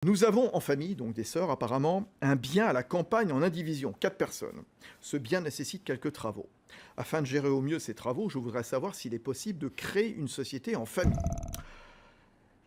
Nous avons en famille, donc des sœurs apparemment, un bien à la campagne en indivision, 4 personnes. Ce bien nécessite quelques travaux. Afin de gérer au mieux ces travaux, je voudrais savoir s'il est possible de créer une société en famille.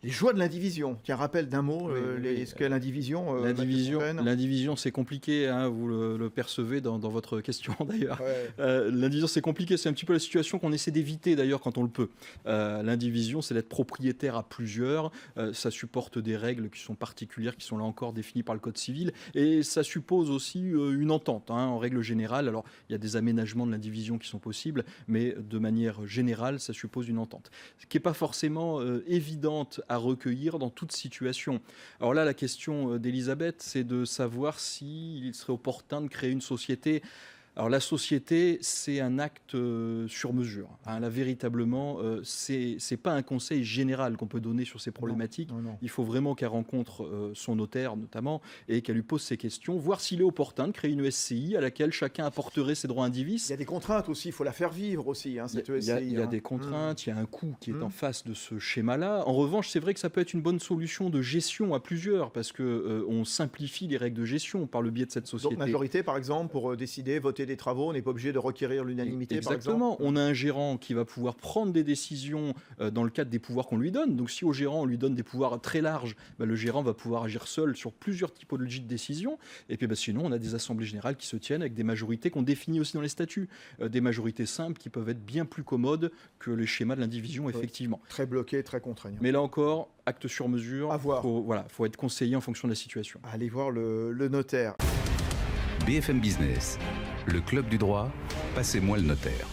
Les joies de l'indivision. Tiens, rappel d'un mot, ce qu'est l'indivision. L'indivision, c'est compliqué, hein, vous le percevez dans votre question d'ailleurs. Ouais. L'indivision, c'est compliqué, c'est un petit peu la situation qu'on essaie d'éviter d'ailleurs quand on le peut. L'indivision, c'est d'être propriétaire à plusieurs, ça supporte des règles qui sont particulières, qui sont là encore définies par le Code civil, et ça suppose aussi une entente, hein, en règle générale. Alors, il y a des aménagements de l'indivision qui sont possibles, mais de manière générale, ça suppose une entente. Ce qui n'est pas forcément évidente à recueillir dans toute situation. Alors là, la question d'Elisabeth, c'est de savoir s'il serait opportun de créer une société. Alors la société, c'est un acte sur mesure. Hein, là, véritablement, c'est pas un conseil général qu'on peut donner sur ces problématiques. Non. Il faut vraiment qu'elle rencontre son notaire, notamment, et qu'elle lui pose ces questions, voir s'il est opportun de créer une SCI à laquelle chacun apporterait ses droits indivis. Il y a des contraintes aussi, il faut la faire vivre aussi, hein, cette SCI. Il y a des contraintes, il y a un coût qui est en face de ce schéma-là. En revanche, c'est vrai que ça peut être une bonne solution de gestion à plusieurs, parce qu'on simplifie les règles de gestion par le biais de cette société. Donc majorité, par exemple, pour décider, voter des travaux, on n'est pas obligé de requérir l'unanimité. Exactement. Par exemple. On a un gérant qui va pouvoir prendre des décisions dans le cadre des pouvoirs qu'on lui donne. Donc si au gérant on lui donne des pouvoirs très larges, le gérant va pouvoir agir seul sur plusieurs typologies de décisions. Et puis sinon on a des assemblées générales qui se tiennent avec des majorités qu'on définit aussi dans les statuts. Des majorités simples qui peuvent être bien plus commodes que les schémas de l'indivision, effectivement. Très bloqué, très contraignant. Mais là encore, acte sur mesure. À voir. Faut être conseillé en fonction de la situation. Allez voir le notaire. BFM Business, le club du droit, passez-moi le notaire.